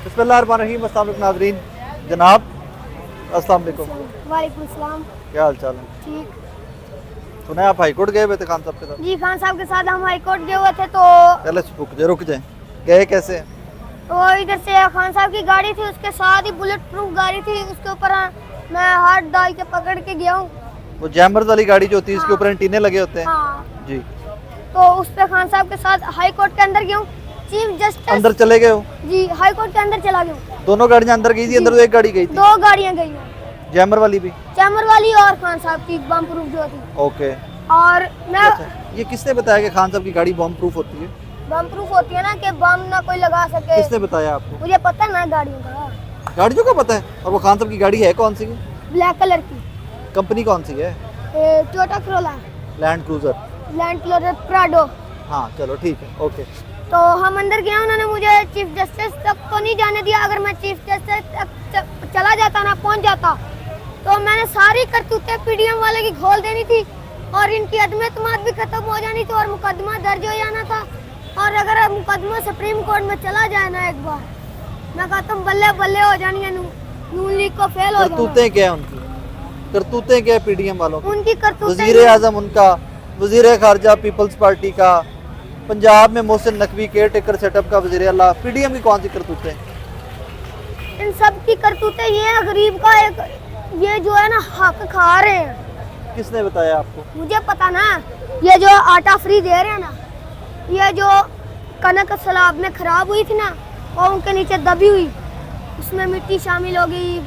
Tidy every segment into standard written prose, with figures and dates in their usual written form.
बिस्मिल्लाहिर्रहमानिर्रहीम। अस्सलाम वालेकुम नाज़रीन। जनाब अस्सलाम वालेकुम। वालेकुम सलाम। क्या हाल चाल है? ठीक। सुना है आप हाई कोर्ट गए हुए थे खान साहब के साथ? जी खान साहब के साथ हम हाई कोर्ट गए हुए थे तो पहले रुक जाए, गए कैसे? इधर से खान साहब की गाड़ी थी, उसके साथ ही बुलेट प्रूफ गाड़ी थी, उसके ऊपर मैं हाथ डाल के पकड़ के गया हूँ। वो जैमर्स वाली गाड़ी जो होती है, इसके ऊपर एंटीने लगे होते हैं। हाँ। जी। तो उस पे खान साहब के साथ हाई कोर्ट के अंदर गया हूँ। चीफ जस्टिस अंदर चले गए हो? जी हाई कोर्ट के अंदर चला गया हूँ। दोनों गाड़ियाँ अंदर गई थी? अंदर तो एक गाड़ी गई थी। दो गाड़ियाँ गई हैं, जैमर वाली भी? चैमर वाली और खान साहब की बम प्रूफ जो थी। ओके। और मैं अच्छा, ये किसने बताया कि खान साहब की गाड़ी बम प्रूफ होती है? बम प्रूफ होती है ना, कि बम ना कोई लगा सके। किसने बताया आपको? मुझे पता है ना गाड़ियों का। गाड़ियों का पता है? और वो खान साहब की गाड़ी है कौन सी? ब्लैक कलर की। कंपनी कौन सी है? Toyota Corolla, land cruiser. Land cruiser Prado. हाँ चलो ठीक है, ओके। तो हम अंदर गए, उन्होंने मुझे चीफ जस्टिस तक तो नहीं जाने दिया। अगर मैं चीफ जस्टिस तक चला जाता ना, पहुंच जाता, तो मैंने सारी करतूतें पीडीएम वाले की खोल देनी थी और इनकी अदम-ए-तमाद भी खत्म हो जानी थी और मुकदमा दर्ज हो जाना था। और अगर मुकदमा सुप्रीम कोर्ट में चला जाए ना एक बार, मैं कहता हूँ बल्ले बल्ले हो जानी है, नून लीग को फेल हो जाना। करतूतें क्या है उनकी? करतूतें क्या है पीडीएम वालों की? उनकी करतूतें वजीर आजम उनका, वजीर खारजा पीपल्स पार्टी का, पंजाब में Mohsin Naqvi care taker setup का वजीर अल्लाह, पीडीएम की कौन सी करतूतें? इन सब की करतूतें ये है, गरीब का एक ये जो है ना हक खा रहे हैं। किसने बताया आपको? मुझे पता ना, ये जो आटा फ्री दे रहे हैं ना, ये जो कनक सैलाब में खराब हुई थी ना और उनके नीचे दबी हुई, उसमें मिट्टी शामिल हो गई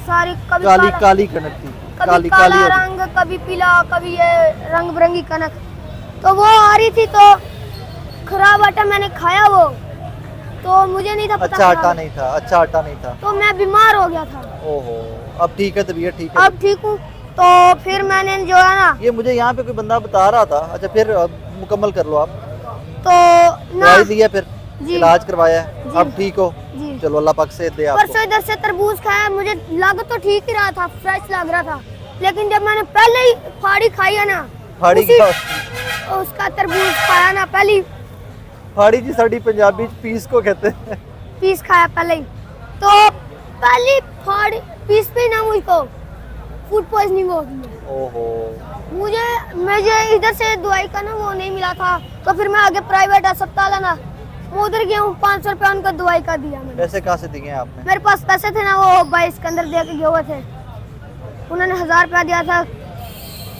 सारी, कभी काली कनक थी, कभी काला रंग, कभी पीला, कभी ये रंग बिरंगी कनक, तो वो आ रही थी। तो खराब आटा मैंने खाया, वो तो मुझे नहीं था पता। अच्छा आटा नहीं था? अच्छा आटा नहीं था तो मैं बीमार हो गया था। ओहो, अब ठीक है, तबीयत ठीक है? अब ठीक हूँ। तो फिर मैंने जो है ना, ये मुझे यहाँ पे कोई बंदा बता रहा था। अच्छा फिर मुकम्मल कर लो आप। तो ना दवाई लिया, फिर जी, इलाज करवाया है, जी, अब ठीक हो? जी। चलो अल्लाह पाक सेहत दे आपको। परसों इधर से तरबूज खाया, मुझे लग तो ठीक ही रहा था, फ्रेश लग रहा था, लेकिन जब मैंने पहले ही फाड़ी खाई है ना, फाड़ी उसका तरबूज खाया ना, पहली फाड़ी जी साड़ी पंजाबी पीस को कहते हैं। पीस खाया पहले ही, तो पहली फाड़ी पीस पे ना मुझको फूड पॉइजनिंग हो गई। ओहो, मुझे इधर से दवाई का ना वो नहीं मिला था, तो फिर मैं आगे प्राइवेट अस्पताल है ना, मैं उधर गया हूँ। 500 रुपया उनको दवाई का दिया मैंने। पैसे कहाँ से दिए आपने? मेरे पास पैसे थे ना, वो भाई सिकंदर दे के गए हुए थे, उन्होंने 1000 रुपया दिया था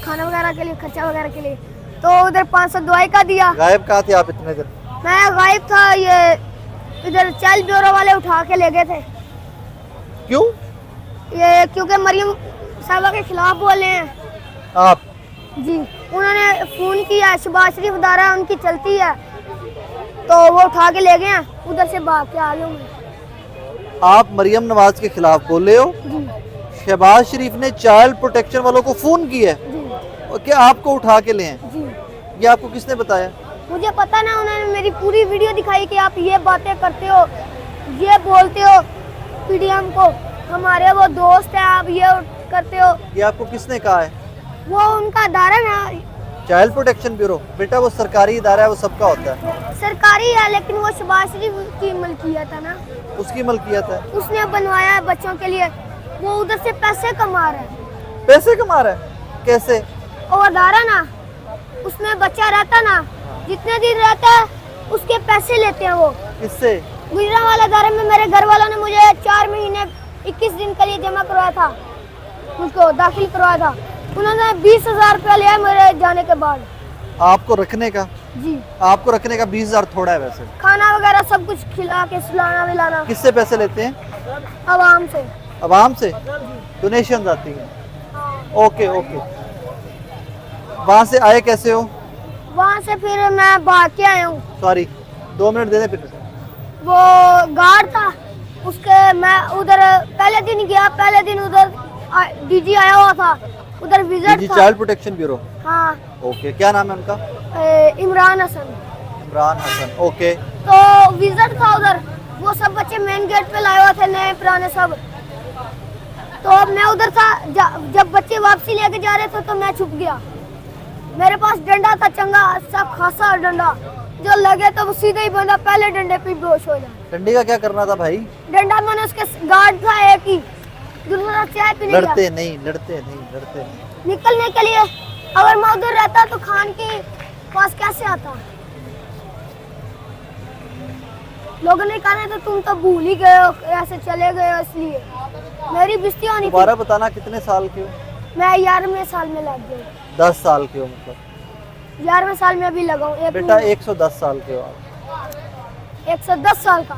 खाना वगैरह के लिए, खर्चा वगैरह के लिए, तो उधर 500 दवाई का दिया। गायब कहाँ थे आप इतने दिन? मैं गायब था, ये इधर चाइल्ड ब्यूरो वाले उठा के ले गए थे। क्यों? ये क्योंकि मरियम साहबा के खिलाफ बोले हैं आप? जी, उन्होंने फोन किया, शहबाज शरीफ दारा उनकी चलती है, तो वो उठा के ले गए हैं, उधर से भाग के आ गया मैं। आप मरियम नवाज के खिलाफ बोले हो? जी, शहबाज शरीफ ने चाइल्ड प्रोटेक्शन वालों को फोन किया है जी, और क्या आपको उठा के ले हैं? जी। ये आपको किसने बताया? मुझे पता ना, उन्होंने मेरी पूरी वीडियो दिखाई कि आप ये बातें करते हो, ये बोलते हो पीडीएम को, हमारे वो दोस्त हैं, आप ये करते हो। ये आपको किसने कहा है? वो उनका दारा ना, चाइल्ड प्रोटेक्शन ब्यूरो बेटा वो सरकारी इदारा है, वो सबका होता है। सरकारी है, लेकिन वो शहबाज शरीफ की मलकियत है ना, उसकी मलकियत है, उसने बनवाया है बच्चों के लिए, वो उधर से पैसे कमा रहा है। पैसे कमा रहा है? कैसे? और अदारा ना, उसमें बच्चा रहता ना, जितने दिन रहता है उसके पैसे लेते हैं वो। किससे? गुजरांवाला अदारे में मेरे घर वालों ने मुझे 4 महीने 21 दिन के लिए जमा करवाया था, मुझको दाखिल करवाया था। उन्होंने 20,000 रुपया लिया मेरे जाने के बाद। आपको रखने का? जी, आपको रखने का 20,000 थोड़ा है वैसे। खाना वगैरह सब कुछ खिला के सुलाना मिलाना। किससे पैसे लेते हैं? आवाम से। आवाम से डोनेशन आती है? Okay okay. वहाँ से आए कैसे हो? वहाँ से फिर मैं भाग के आया हूँ। सॉरी 2 मिनट दे दे फिर। वो गार्ड था, उसके मैं उधर पहले दिन गया, पहले दिन उधर डीजी आया हुआ था, उधर विजिट था। Child protection bureau? हाँ। ओके, क्या नाम है उनका? इमरान हसन। इमरान हसन, ओके। तो विजिट था उधर, वो सब बच्चे मेन गेट पे लाए हुए थे, नए पुराने सब। तो मैं उधर था, जब बच्चे वापसी लेके जा रहे थे तो मैं छुप गया। मेरे पास डंडा था, चंगा सा खासा डंडा, जो लगे तो सीधे ही बंदा पहले डंडे पे बेहोश हो जाए। डंडे का क्या करना था भाई? डंडा मैंने उसके गार्ड था एक ही, दूसरा चाय पीने गया। लड़ते नहीं। निकलने के लिए अगर मैं उधर रहता तो खान के पास कैसे आता? लोगों ने कहा था तुम तो भूल ही गए हो, ऐसे चले गए हो, इसलिए मेरी बेइज्जती होनी थी। दोबारा बताना कितने साल के हो? मैं 11वें साल में लग गई। 10 साल के हो मतलब? 11वें साल में अभी लगा हूँ। बेटा 110 साल के हो आप। 110 साल का।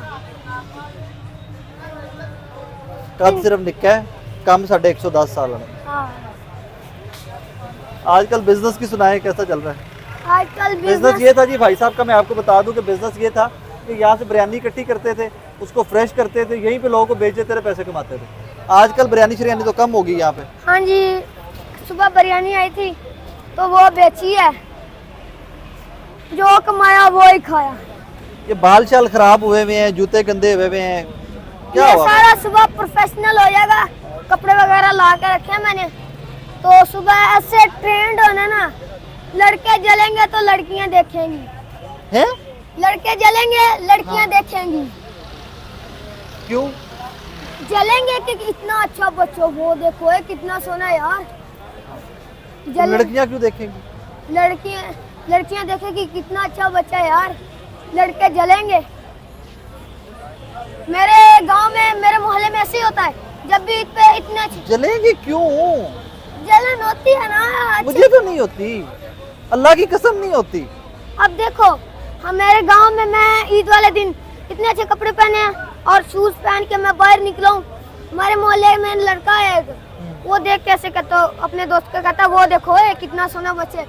कब सिर्फ निक्का है, कम साढ़े 110 साल है। हाँ। आजकल बिजनेस की सुनाए कैसा चल रहा है? आजकल बिजनेस ये था जी भाई साहब का, मैं आपको बता दूं कि बिजनेस ये था कि यहाँ से बिरयानी इकट्ठी करते थे, उसको फ्रेश करते थे, यहीं पे लोगों को बेच देते थे, पैसे कमाते थे। आजकल बिरयानी शिरयानी तो कम होगी यहाँ पे। हाँ जी, सुबह बिरयानी आई थी तो वो बेची है, जो कमाया वो ही खाया। ये बाल शाल खराब हुए हुए हैं, जूते गंदे हुए हुए हैं, क्या ये हुआ? सारा सुबह प्रोफेशनल हो जाएगा। कपड़े वगैरह ला के रखे हैं मैंने, तो सुबह ऐसे ट्रेंड होना ना, लड़के जलेंगे तो लड़कियां देखेंगी, हैं? लड़के जलेंगे लड़कियां देखेंगी। क्यों? जलेंगे कि इतना अच्छा बच्चों, वो देखो ये कितना सोना यार। लड़कियां क्यों देखेंगी? लड़कियां देखेंगी कितना अच्छा बच्चा है यार, लड़के जलेंगे। मेरे गांव में, मेरे मोहल्ले में ऐसे ही होता है, जब भी ईद पे इतने जलेंगे क्यों? जलन होती है ना। मुझे तो नहीं होती, अल्लाह की कसम नहीं होती। अब देखो हमारे गांव में मैं ईद वाले दिन इतने अच्छे कपड़े पहने हैं और शूज पहन के मैं बाहर निकला हूँ, हमारे मोहल्ले में लड़का है एक, वो देख कैसे कहता, अपने दोस्त को कहता वो देखो ये कितना सोना बच्चे,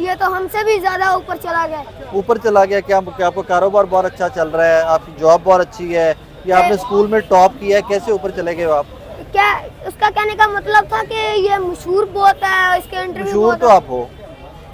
ये तो हमसे भी ज्यादा ऊपर चला गया। ऊपर चला गया क्या? आपका कारोबार बहुत अच्छा चल रहा है, आपकी जॉब बहुत अच्छी है, या आपने स्कूल में टॉप किया है, कैसे ऊपर चले गए हो आप? क्या उसका कहने का मतलब था कि ये मशहूर बहुत है, इसके इंटरव्यू मशहूर तो आप हो,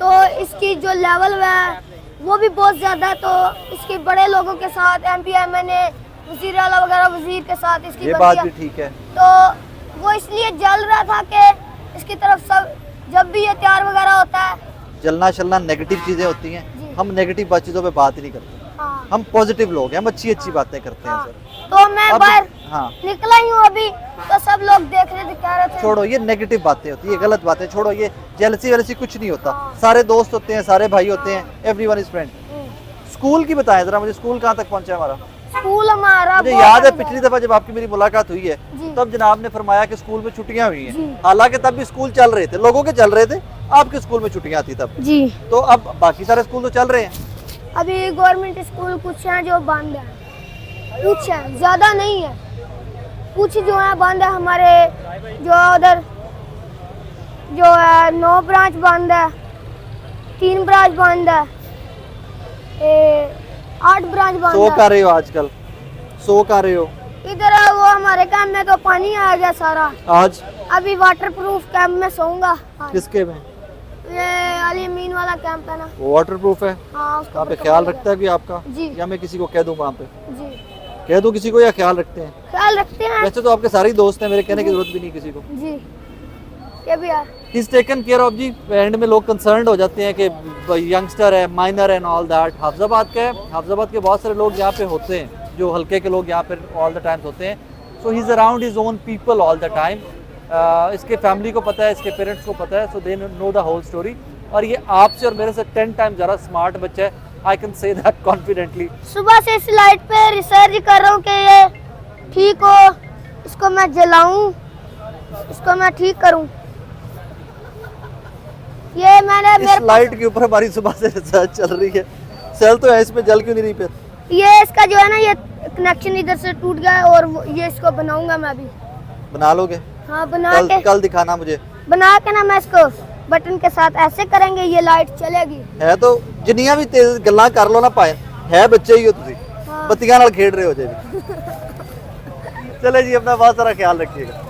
तो इसकी जो लेवल है वो भी बहुत ज्यादा है, तो इसके बड़े लोगों के साथ MP MNA वजीर आला वगैरह वजीर के साथ इसकी ये बनती बात है। भी ठीक है। तो वो इसलिए जल रहा था कि इसकी तरफ सब, जब भी ये तैयार वगैरह होता है, जलना शलना नेगेटिव चीजें होती जी। हैं, हम नेगेटिव चीजों पे बात ही नहीं करते, हाँ, हम पॉजिटिव लोग हैं, हम अच्छी अच्छी बातें करते हैं हाँ। सर। तो मैं अब- बाहर हाँ, निकला ही हूँ अभी, तो सब लोग देख रहे थे, कह रहे थे छोड़ो ये नेगेटिव बातें होती है, ये गलत बातें छोड़ो, ये जेलसी वेलसी कुछ नहीं होता, हाँ। सारे दोस्त होते हैं, सारे भाई होते हैं, एवरीवन इज फ्रेंड। स्कूल की बताएं जरा मुझे, स्कूल कहाँ तक पहुंचा हमारा? स्कूल हमारा मुझे बहुत याद है अच्छा पिछली दफा जब आपकी मेरी मुलाकात हुई है, जी। तब जनाब ने फरमाया कि स्कूल में छुट्टियां हुई जी। हैं, हालांकि तब भी स्कूल चल रहे थे, लोगों के चल रहे थे, आपके स्कूल में छुट्टियां थी तब, जी। तो अब बाकी सारे स्कूल तो चल रहे हैं। अभी गवर्नमेंट स्कूल कुछ हैं जो बंद है, कुछ है, ज्यादा नहीं है, कुछ जो है बंद है। हमारे जो उधर जो है 9 ब्रांच बंद है, 3 ब्रांच बंद है, 8 ब्रांच बंद सो है। कर रहे हो आजकल, सो कर रहे हो इधर वो हमारे कैंप में तो पानी आ गया सारा, आज? अभी वाटर प्रूफ कैंप में सोऊंगा आज। किसके में? ये अली अमीन वाला कैंप है ना। वाटर प्रूफ है? हाँ, उसका वहाँ पे तो ख्याल पानी रखता है कि आपका? जी। या मैं किसी को कह दूं वहाँ पे? आ गया। जी, कह दूं किसी को या ख्याल रखते हैं? ख्याल रखते हैं वैसे तो आपके सारे ही दोस्त हैं, मेरे कहने की जरूरत भी नहीं किसी को। जी। ये भी है। He's taken care of जी। एंड में लोग कंसर्न हो जाते हैं कि यंगस्टर है, minor and all that. Hafizabad का है, हाफजाबाद के बहुत सारे लोग यहाँ पे होते हैं, जो हल्के के लोग यहाँ पे ऑल द टाइम्स होते हैं। So he is around his own people all the time. इसके फैमिली को पता है, इसके पेरेंट्स को पता है, so they know the whole story. और ये आपसे और मेरे से 10 टाइम ज़्यादा स्मार्ट बच्चा है, I can say that confidently. सुबह से इस लाइट पे रिसर्च कर रहा हूँ कि ये ठीक हो, इसको मैं जलाऊं, इसको मैं ठीक करूं। ये मैंने इस मेरे लाइट के ऊपर हमारी सुबह से रिसर्च चल रही है। सेल तो है इसमें, जल क्यों नहीं रही फिर? ये इसका जो है ना, ये कनेक्शन इधर से टूट गया है और ये इसको बनाऊंगा मैं अभी। बना लोगे? हाँ, बना के कल दिखाना मुझे। बना के ना मैं इसको बटन के साथ ऐसे करेंगे, ये लाइट चलेगी। है तो जिन्नियां भी तेज गल्लां कर लो ना पाए, है बच्चे ही हो तुसी, हाँ। बत्तियां नाल खेड रहे हो जे भी। चले जी, अपना बहुत सारा ख्याल रखिएगा।